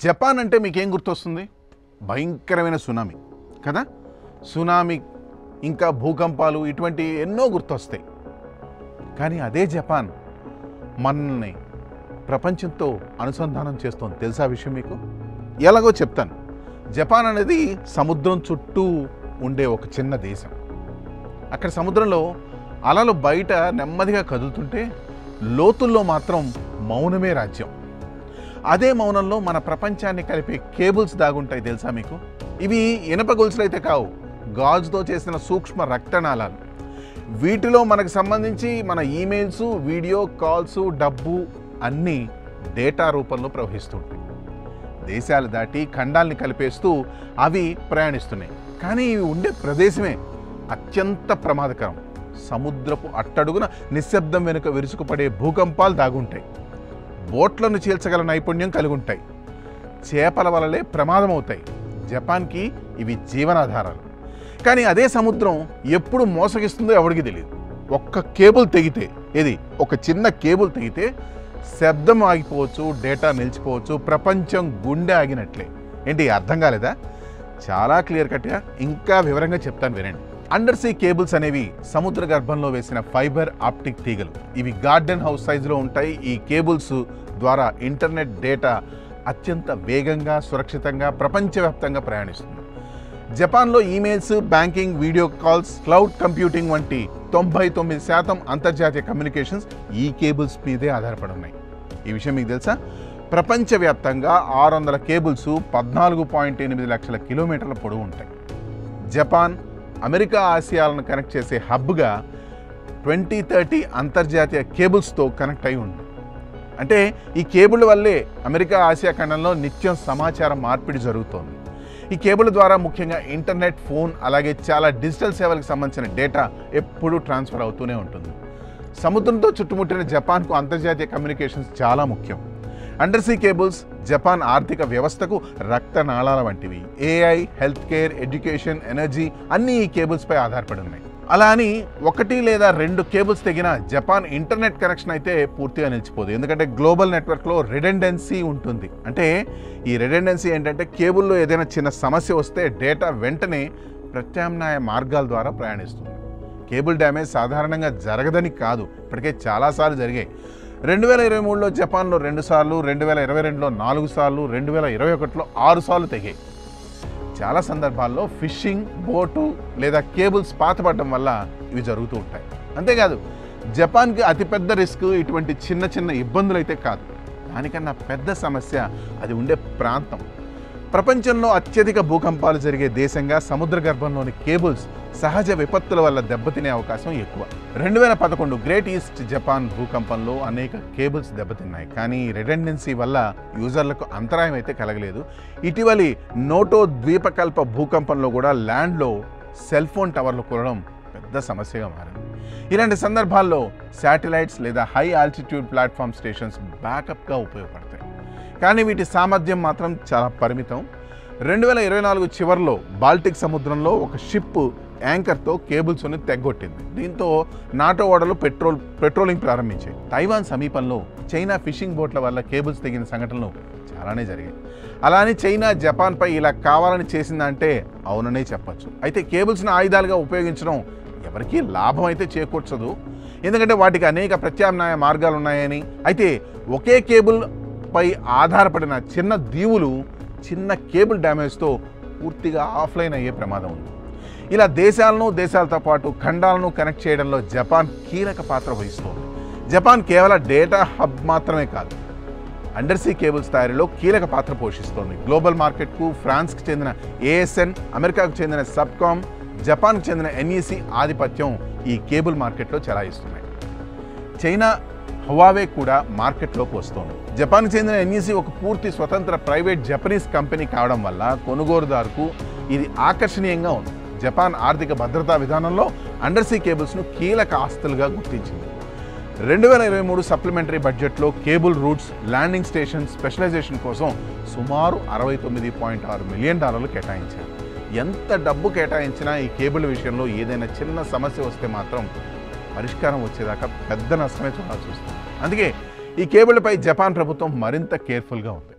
Japan అంటే మీకేం గుర్తొస్తుంది? భయంకరమైన సునామీ కదా. సునామీ ఇంకా భూకంపాలు ఇటువంటి ఎన్నో గుర్తొస్తాయి. కానీ అదే జపాన్ మనల్ని ప్రపంచంతో అనుసంధానం చేస్తోంది. తెలుసా విషయం మీకు? ఎలాగో చెప్తాను. జపాన్ అనేది సముద్రం చుట్టూ ఉండే ఒక చిన్న దేశం. అక్కడ సముద్రంలో అలలు బయట నెమ్మదిగా కదులుతుంటే లోతుల్లో మాత్రం మౌనమే రాజ్యం. అదే మౌనంలో మన ప్రపంచాన్ని కలిపే కేబుల్స్ దాగుంటాయి. తెలుసా మీకు? ఇవి ఇనప గొలుసులు అయితే కావు, గాజుతో చేసిన సూక్ష్మ రక్తనాళాలు. వీటిలో మనకు సంబంధించి మన ఈమెయిల్స్, వీడియో కాల్స్, డబ్బు అన్నీ డేటా రూపంలో ప్రవహిస్తుంటాయి. దేశాలు దాటి ఖండాల్ని కలిపేస్తూ అవి ప్రయాణిస్తున్నాయి. కానీ ఇవి ఉండే ప్రదేశమే అత్యంత ప్రమాదకరం. సముద్రపు అట్టడుగున నిశ్శబ్దం వెనుక విరుచుకుపడే భూకంపాలు దాగుంటాయి. బోట్లను చీల్చగల నైపుణ్యం కలిగి ఉంటాయి. చేపల వలలే ప్రమాదం అవుతాయి. జపాన్కి ఇవి జీవనాధారాలు. కానీ అదే సముద్రం ఎప్పుడు మోసగిస్తుందో ఎవరికి తెలియదు. ఒక్క కేబుల్ తెగితే, ఒక చిన్న కేబుల్ తెగితే శబ్దం ఆగిపోవచ్చు, డేటా నిలిచిపోవచ్చు, ప్రపంచం గుండె ఆగినట్లే. ఏంటి అర్థం కాలేదా? చాలా క్లియర్ కట్గా ఇంకా వివరంగా చెప్తాను, వినండి. అండర్ సీ కేబుల్స్ అనేవి సముద్ర గర్భంలో వేసిన ఫైబర్ ఆప్టిక్ తీగలు. ఇవి గార్డెన్ హౌస్ సైజులో ఉంటాయి. ఈ కేబుల్స్ ద్వారా ఇంటర్నెట్ డేటా అత్యంత వేగంగా, సురక్షితంగా ప్రపంచవ్యాప్తంగా ప్రయాణిస్తుంది. జపాన్లో emails, banking, video calls, cloud computing వంటి 99% అంతర్జాతీయ కమ్యూనికేషన్స్ ఈ కేబుల్స్ మీదే ఆధారపడి ఉన్నాయి. ఈ విషయం మీకు తెలుసా? ప్రపంచవ్యాప్తంగా 600 కేబుల్స్ 14.8 లక్షల కిలోమీటర్ల పొడవు ఉంటాయి. జపాన్ అమెరికా, ఆసియాలను కనెక్ట్ చేసే హబ్గా 2030 అంతర్జాతీయ కేబుల్స్తో కనెక్ట్ అయి ఉంది. అంటే ఈ కేబుల్ వల్లే అమెరికా, ఆసియా ఖండంలో నిత్యం సమాచార మార్పిడి జరుగుతోంది. ఈ కేబుల్ ద్వారా ముఖ్యంగా ఇంటర్నెట్, ఫోన్, అలాగే చాలా డిజిటల్ సేవలకు సంబంధించిన డేటా ఎప్పుడూ ట్రాన్స్ఫర్ అవుతూనే ఉంటుంది. సముద్రంతో చుట్టుముట్టిన జపాన్కు అంతర్జాతీయ కమ్యూనికేషన్స్ చాలా ముఖ్యం. అండర్ సీ కేబుల్స్ జపాన్ ఆర్థిక వ్యవస్థకు రక్తనాళాల వంటివి. AI, health care, education, energy అన్నీ ఈ కేబుల్స్పై ఆధారపడి ఉన్నాయి. అలా అని 1 లేదా 2 కేబుల్స్ తెగిన జపాన్ ఇంటర్నెట్ కనెక్షన్ అయితే పూర్తిగా నిలిచిపోదు. ఎందుకంటే గ్లోబల్ నెట్వర్క్లో రిడెండెన్సీ ఉంటుంది. అంటే ఈ రిడెండెన్సీ ఏంటంటే కేబుల్లో ఏదైనా చిన్న సమస్య వస్తే డేటా వెంటనే ప్రత్యామ్నాయ మార్గాల ద్వారా ప్రయాణిస్తుంది. కేబుల్ డ్యామేజ్ సాధారణంగా జరగదని కాదు, ఇప్పటికే చాలాసార్లు జరిగాయి. 2023లో జపాన్లో 2 సార్లు, 2022లో 4 సార్లు, 2021లో 6 సార్లు తెగాయి. చాలా సందర్భాల్లో ఫిషింగ్, బోటు లేదా కేబుల్స్ పాతపడడం వల్ల ఇవి జరుగుతూ ఉంటాయి. అంతేకాదు, జపాన్కి అతిపెద్ద రిస్క్ ఇటువంటి చిన్న చిన్న ఇబ్బందులు అయితే కాదు. దానికన్నా పెద్ద సమస్య అది ఉండే ప్రాంతం. ప్రపంచంలో అత్యధిక భూకంపాలు జరిగే దేశంగా సముద్ర గర్భంలోని కేబుల్స్ సహజ విపత్తుల వల్ల దెబ్బతినే అవకాశం ఎక్కువ. 2011 గ్రేట్ ఈస్ట్ జపాన్ భూకంపంలో అనేక కేబుల్స్ దెబ్బతిన్నాయి. కానీ రిడెండెన్సీ వల్ల యూజర్లకు అంతరాయం అయితే కలగలేదు. ఇటీవలి నోటో ద్వీపకల్ప భూకంపంలో కూడా ల్యాండ్లో సెల్ ఫోన్ టవర్లు కూలడం పెద్ద సమస్యగా మారింది. ఇలాంటి సందర్భాల్లో శాటిలైట్స్ లేదా హై ఆల్టిట్యూడ్ ప్లాట్ఫామ్ స్టేషన్స్ బ్యాకప్గా ఉపయోగపడతాయి. కానీ వీటి సామర్థ్యం మాత్రం చాలా పరిమితం. 2024 చివరిలో బాల్టిక్ సముద్రంలో ఒక షిప్ యాంకర్తో కేబుల్స్ని తెగ్గొట్టింది. దీంతో నాటో ఓడలు పెట్రోలింగ్ ప్రారంభించాయి. తైవాన్ సమీపంలో చైనా ఫిషింగ్ బోట్ల వల్ల కేబుల్స్ తెగిన సంఘటనలు చాలానే జరిగాయి. అలా అని చైనా జపాన్పై ఇలా కావాలని చేసిందంటే అవుననే చెప్పచ్చు. అయితే కేబుల్స్ను ఆయుధాలుగా ఉపయోగించడం ఎవరికీ లాభం అయితే చేకూర్చదు. ఎందుకంటే వాటికి అనేక ప్రత్యామ్నాయ మార్గాలు ఉన్నాయని. అయితే ఒకే కేబుల్ పై ఆధారపడిన చిన్న దీవులు చిన్న కేబుల్ డ్యామేజ్తో పూర్తిగా ఆఫ్లైన్ అయ్యే ప్రమాదం ఉంది. ఇలా దేశాలతో పాటు ఖండాలను కనెక్ట్ చేయడంలో జపాన్ కీలక పాత్ర వహిస్తోంది. జపాన్ కేవలం డేటా హబ్ మాత్రమే కాదు, అండర్ సీ కేబుల్స్ తయారీలో కీలక పాత్ర పోషిస్తోంది. గ్లోబల్ మార్కెట్కు ఫ్రాన్స్కి చెందిన ఏఎస్ఎన్, అమెరికాకు చెందిన సబ్కామ్, జపాన్కు చెందిన ఎన్ఈసి ఆధిపత్యం ఈ కేబుల్ మార్కెట్లో చెలాయిస్తున్నాయి. చైనా హువావే కూడా మార్కెట్లోకి వస్తోంది. జపాన్కు చెందిన ఎన్ఈసి ఒక పూర్తి స్వతంత్ర ప్రైవేట్ జపనీస్ కంపెనీ కావడం వల్ల కొనుగోలుదారుకు ఇది ఆకర్షణీయంగా ఉంది. జపాన్ ఆర్థిక భద్రతా విధానంలో అండర్ సీ కేబుల్స్ను కీలక ఆస్తులుగా గుర్తించింది. 2023 సప్లిమెంటరీ బడ్జెట్లో cable routes, landing station specialization కోసం సుమారు $69.6 మిలియన్ కేటాయించారు. ఎంత డబ్బు కేటాయించినా ఈ కేబుల్ విషయంలో ఏదైనా చిన్న సమస్య వస్తే మాత్రం పరిష్కారం వచ్చేదాకా పెద్ద నష్టమే చూడాల్సి వస్తుంది. అందుకే ఈ కేబుల్పై జపాన్ ప్రభుత్వం మరింత కేర్ఫుల్గా ఉంది.